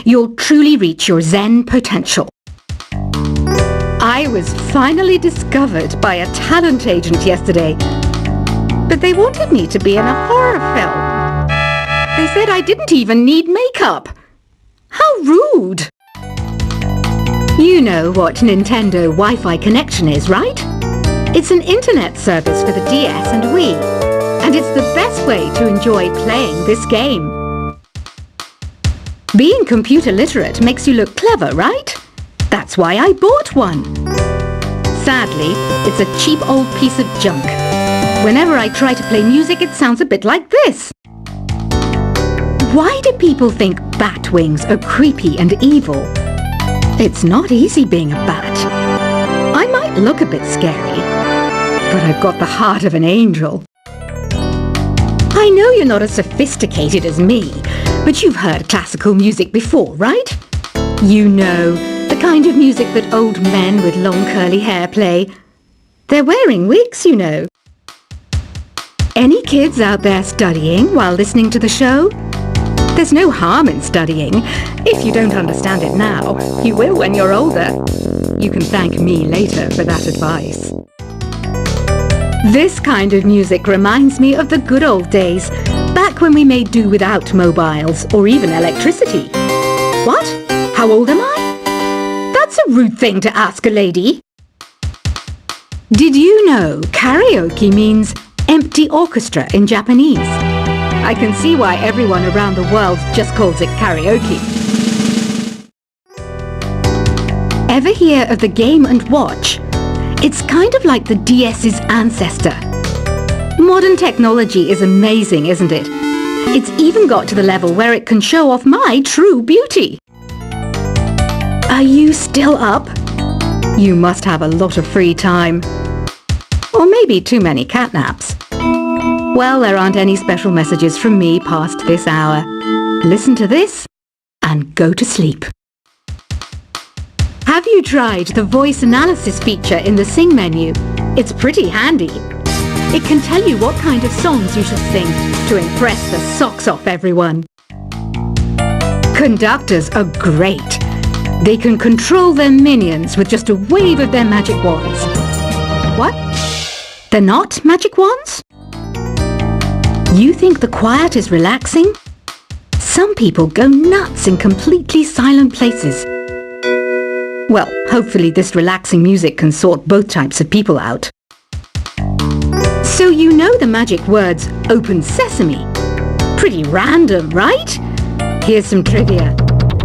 you'll truly reach your Zen potential. I was finally discovered by a talent agent yesterday, but they wanted me to be in a horror film. They said I didn't even need makeup. How rude! You know what Nintendo Wi-Fi connection is, right? It's an internet service for the DS and Wii, and it's the best way to enjoy playing this game. Being computer literate makes you look clever, right? That's why I bought one. Sadly, it's a cheap old piece of junk. Whenever I try to play music, it sounds a bit like this. Why do people think bat wings are creepy and evil? It's not easy being a bat. I might look a bit scary, but I've got the heart of an angel. I know you're not as sophisticated as me, but you've heard classical music before, right? You know, the kind of music that old men with long curly hair play. They're wearing wigs, you know. Any kids out there studying while listening to the show? There's no harm in studying. If you don't understand it now, you will when you're older. You can thank me later for that advice. This kind of music reminds me of the good old days, back when we made do without mobiles or even electricity. What? How old am I? That's a rude thing to ask a lady. Did you know karaoke means empty orchestra in Japanese? I can see why everyone around the world just calls it karaoke. Ever hear of the Game & Watch? It's kind of like the DS's ancestor. Modern technology is amazing, isn't it? It's even got to the level where it can show off my true beauty. Are you still up? You must have a lot of free time. Or maybe too many catnaps. Well, there aren't any special messages from me past this hour. Listen to this and go to sleep. Have you tried the voice analysis feature in the Sing menu? It's pretty handy. It can tell you what kind of songs you should sing to impress the socks off everyone. Conductors are great. They can control their minions with just a wave of their magic wands. What? They're not magic wands? You think the quiet is relaxing? Some people go nuts in completely silent places. Well, hopefully this relaxing music can sort both types of people out. So you know the magic words "Open Sesame." Pretty random, right? Here's some trivia.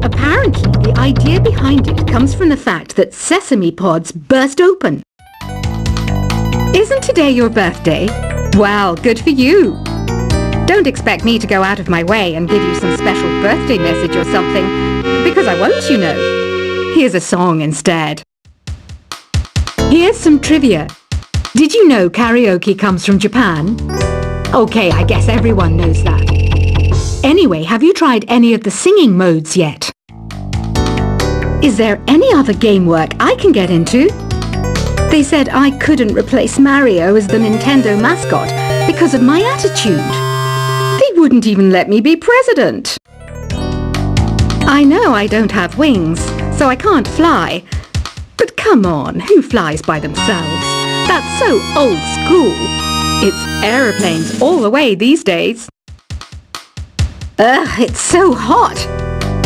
Apparently, the idea behind it comes from the fact that sesame pods burst open. Isn't today your birthday? Well, good for you. Don't expect me to go out of my way and give you some special birthday message or something, because I won't, you know. Here's a song instead. Here's some trivia. Did you know karaoke comes from Japan? Okay, I guess everyone knows that. Anyway, have you tried any of the singing modes yet? Is there any other game work I can get into? They said I couldn't replace Mario as the Nintendo mascot because of my attitude. They wouldn't even let me be president. I know I don't have wings, so I can't fly. But come on, who flies by themselves? That's so old school. It's aeroplanes all the way these days. Ugh, it's so hot.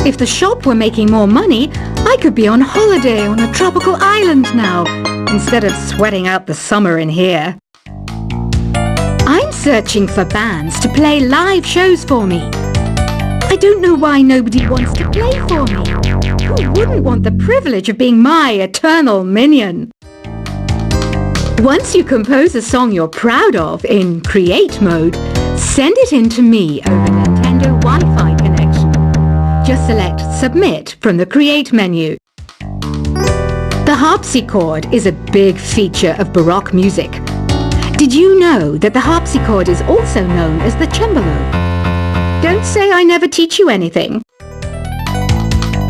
If the shop were making more money, I could be on holiday on a tropical island now, instead of sweating out the summer in here. I'm searching for bands to play live shows for me. I don't know why nobody wants to play for me. Who wouldn't want the privilege of being my eternal minion? Once you compose a song you're proud of in Create mode, send it in to me over Nintendo Wi-Fi connection. Just select Submit from the Create menu. The harpsichord is a big feature of Baroque music. Did you know that the harpsichord is also known as the cembalo? Don't say I never teach you anything.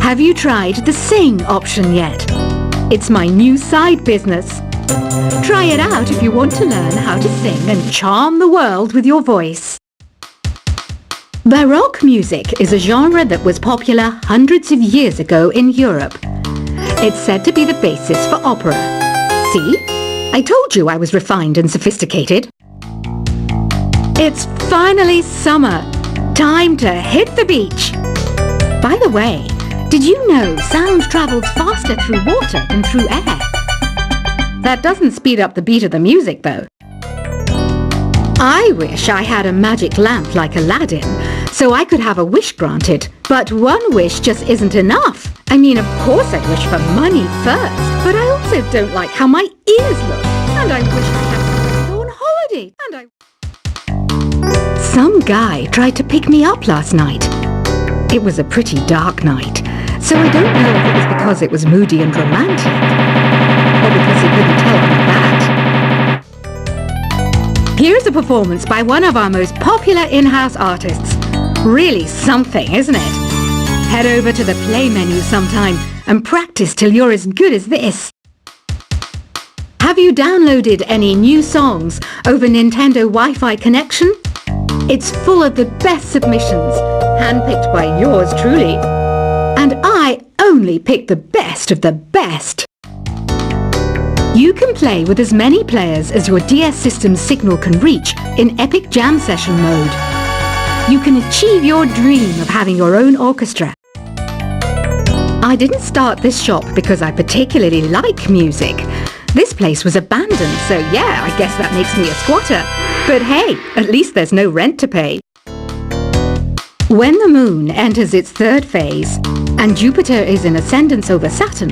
Have you tried the Sing option yet? It's my new side business. Try it out if you want to learn how to sing and charm the world with your voice. Baroque music is a genre that was popular hundreds of years ago in Europe. It's said to be the basis for opera. See? I told you I was refined and sophisticated. It's finally summer. Time to hit the beach. By the way, did you know sound travels faster through water than through air? That doesn't speed up the beat of the music, though. I wish I had a magic lamp like Aladdin, so I could have a wish granted. But one wish just isn't enough. I mean, of course I'd wish for money first, but I also don't like how my ears look. And I wish I had somewhere to go on holiday. Some guy tried to pick me up last night. It was a pretty dark night, so I don't know if it was because it was moody and romantic, or because he couldn't tell I'm a bat. Here's a performance by one of our most popular in-house artists. Really something, isn't it? Head over to the play menu sometime and practice till you're as good as this. Have you downloaded any new songs over Nintendo Wi-Fi connection? It's full of the best submissions, handpicked by yours truly. And I only pick the best of the best. You can play with as many players as your DS system's signal can reach in Epic Jam Session mode. You can achieve your dream of having your own orchestra. I didn't start this shop because I particularly like music. This place was abandoned, so yeah, I guess that makes me a squatter. But hey, at least there's no rent to pay. When the moon enters its third phase and Jupiter is in ascendance over Saturn,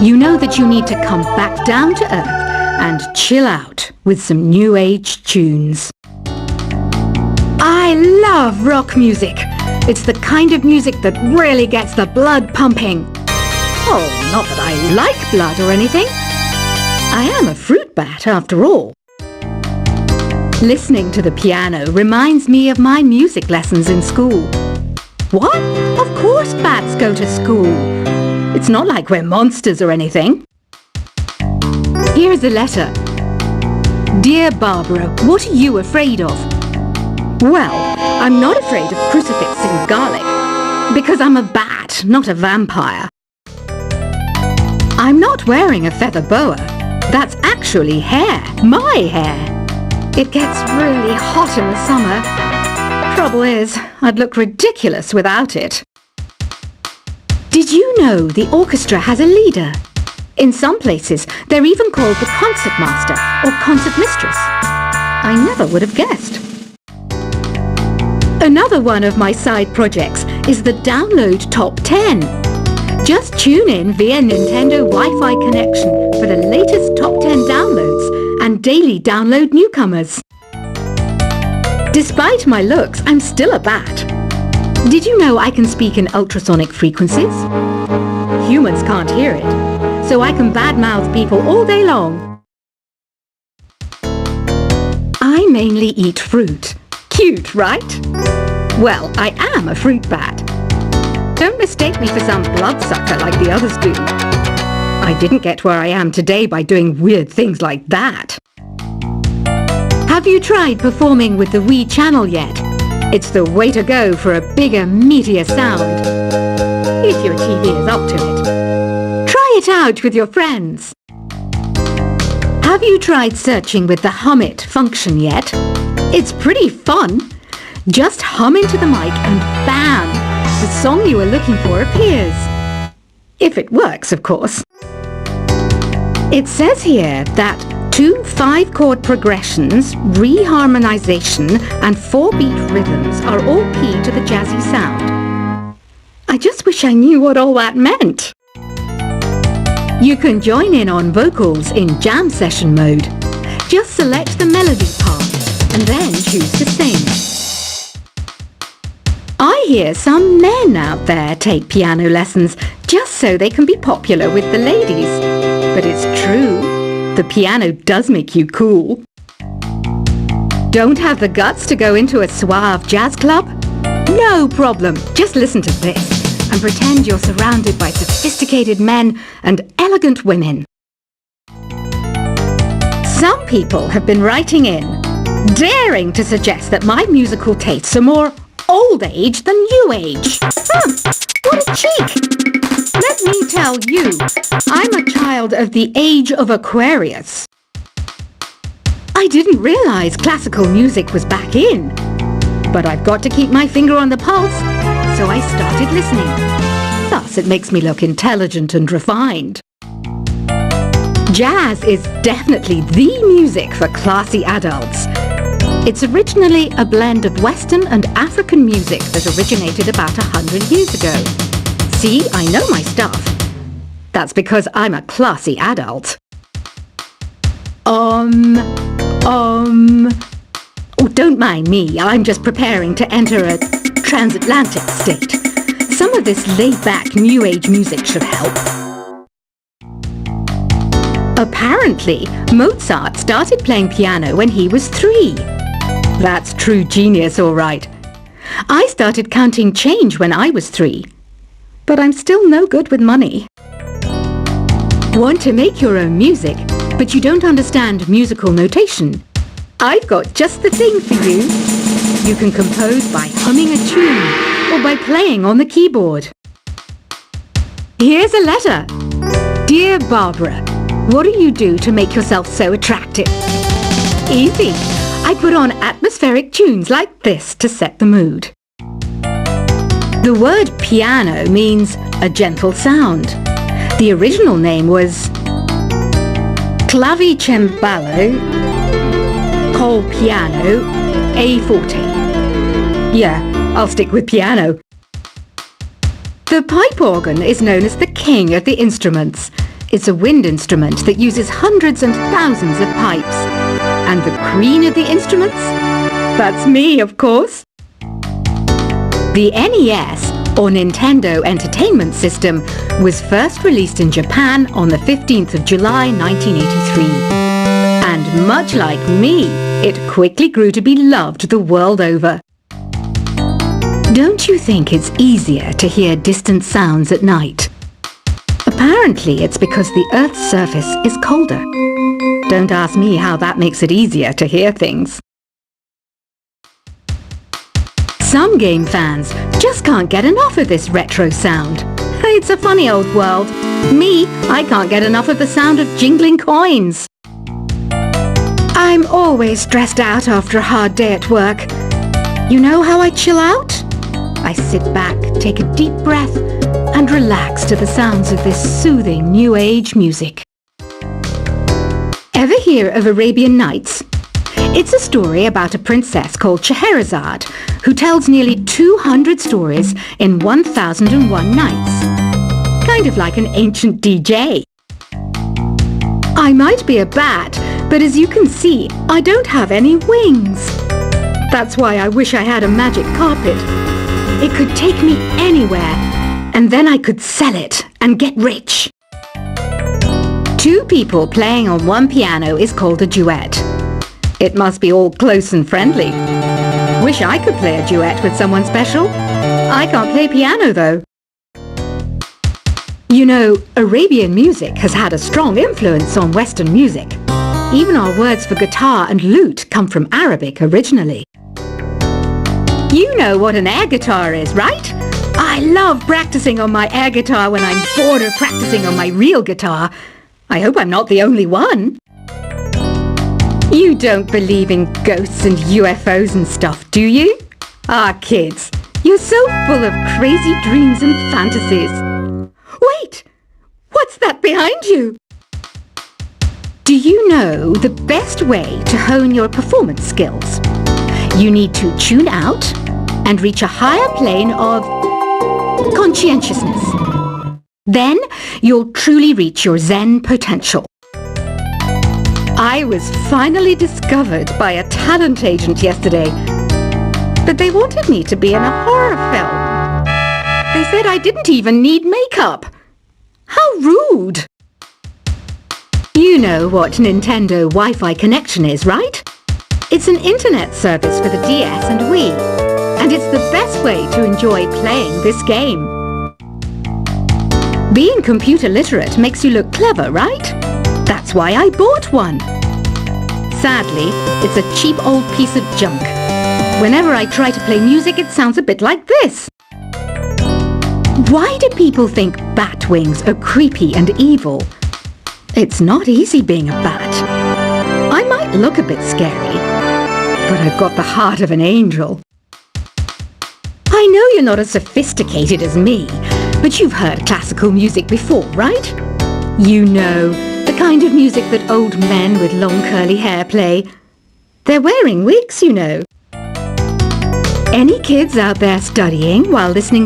you know that you need to come back down to Earth and chill out with some new age tunes. I love rock music. It's the kind of music that really gets the blood pumping. Oh, not that I like blood or anything. I am a fruit bat after all. Listening to the piano reminds me of my music lessons in school. What? Of course bats go to school. It's not like we're monsters or anything. Here's a letter. Dear Barbara, what are you afraid of? Well, I'm not afraid of crucifix and garlic, because I'm a bat, not a vampire. I'm not wearing a feather boa. That's actually hair, my hair. It gets really hot in the summer. Trouble is, I'd look ridiculous without it. Did you know the orchestra has a leader? In some places, they're even called the concert master or concert mistress. I never would have guessed. Another one of my side projects is the Download Top 10. Just tune in via Nintendo Wi-Fi connection for the latest top 10 downloads and daily download newcomers. Despite my looks, I'm still a bat. Did you know I can speak in ultrasonic frequencies? Humans can't hear it, so I can badmouth people all day long. I mainly eat fruit. Cute, right? Well, I am a fruit bat. Don't mistake me for some bloodsucker like the others do. I didn't get where I am today by doing weird things like that. Have you tried performing with the Wii channel yet? It's the way to go for a bigger, meatier sound. If your TV is up to it. Try it out with your friends. Have you tried searching with the Hum It function yet? It's pretty fun. Just hum into the mic and bam! The song you were looking for appears. If it works, of course. It says here that 2 5-chord progressions, reharmonization, and 4-beat rhythms are all key to the jazzy sound. I just wish I knew what all that meant. You can join in on vocals in jam session mode. Just select the melody part and then choose to sing. I hear some men out there take piano lessons just so they can be popular with the ladies. But it's true, the piano does make you cool. Don't have the guts to go into a suave jazz club? No problem, just listen to this and pretend you're surrounded by sophisticated men and elegant women. Some people have been writing in, daring to suggest that my musical tastes are more old age than new age. What a cheek! Let me tell you, I'm a child of the age of Aquarius. I didn't realize classical music was back in. But I've got to keep my finger on the pulse, so I started listening. Thus, it makes me look intelligent and refined. Jazz is definitely the music for classy adults. It's originally a blend of Western and African music that originated about 100 years ago. See, I know my stuff. That's because I'm a classy adult. Oh, don't mind me. I'm just preparing to enter a transatlantic state. Some of this laid-back New Age music should help. Apparently, Mozart started playing piano when he was 3. That's true genius, all right. I started counting change when I was 3. But I'm still no good with money. Want to make your own music, but you don't understand musical notation? I've got just the thing for you. You can compose by humming a tune or by playing on the keyboard. Here's a letter. Dear Barbara, what do you do to make yourself so attractive? Easy. I put on atmospheric tunes like this to set the mood. The word piano means a gentle sound. The original name was clavicembalo col piano a forte. Yeah, I'll stick with piano. The pipe organ is known as the king of the instruments. It's a wind instrument that uses hundreds and thousands of pipes. And the queen of the instruments? That's me, of course. The NES, or Nintendo Entertainment System, was first released in Japan on the 15th of July 1983. And much like me, it quickly grew to be loved the world over. Don't you think it's easier to hear distant sounds at night? Apparently, it's because the Earth's surface is colder. Don't ask me how that makes it easier to hear things. Some game fans just can't get enough of this retro sound. It's a funny old world. Me, I can't get enough of the sound of jingling coins. I'm always stressed out after a hard day at work. You know how I chill out? I sit back, take a deep breath, and relax to the sounds of this soothing New Age music. Ever hear of Arabian Nights? It's a story about a princess called Scheherazade, who tells nearly 200 stories in 1001 nights. Kind of like an ancient DJ. I might be a bat, but as you can see, I don't have any wings. That's why I wish I had a magic carpet. It could take me anywhere, and then I could sell it and get rich. 2 people playing on one piano is called a duet. It must be all close and friendly. Wish I could play a duet with someone special. I can't play piano though. You know, Arabian music has had a strong influence on Western music. Even our words for guitar and lute come from Arabic originally. You know what an air guitar is, right? I love practicing on my air guitar when I'm bored of practicing on my real guitar. I hope I'm not the only one. You don't believe in ghosts and UFOs and stuff, do you? Ah, kids, you're so full of crazy dreams and fantasies. Wait! What's that behind you? Do you know the best way to hone your performance skills? You need to tune out and reach a higher plane of conscientiousness. Then you'll truly reach your Zen potential. I was finally discovered by a talent agent yesterday, but they wanted me to be in a horror film. They said I didn't even need makeup. How rude! You know what Nintendo Wi-Fi connection is, right? It's an internet service for the DS and Wii, and it's the best way to enjoy playing this game. Being computer literate makes you look clever, right? That's why I bought one. Sadly, it's a cheap old piece of junk. Whenever I try to play music, it sounds a bit like this. Why do people think bat wings are creepy and evil? It's not easy being a bat. I might look a bit scary, but I've got the heart of an angel. I know you're not as sophisticated as me, but you've heard classical music before, right? You know, the kind of music that old men with long curly hair play. They're wearing wigs, you know. Any kids out there studying while listening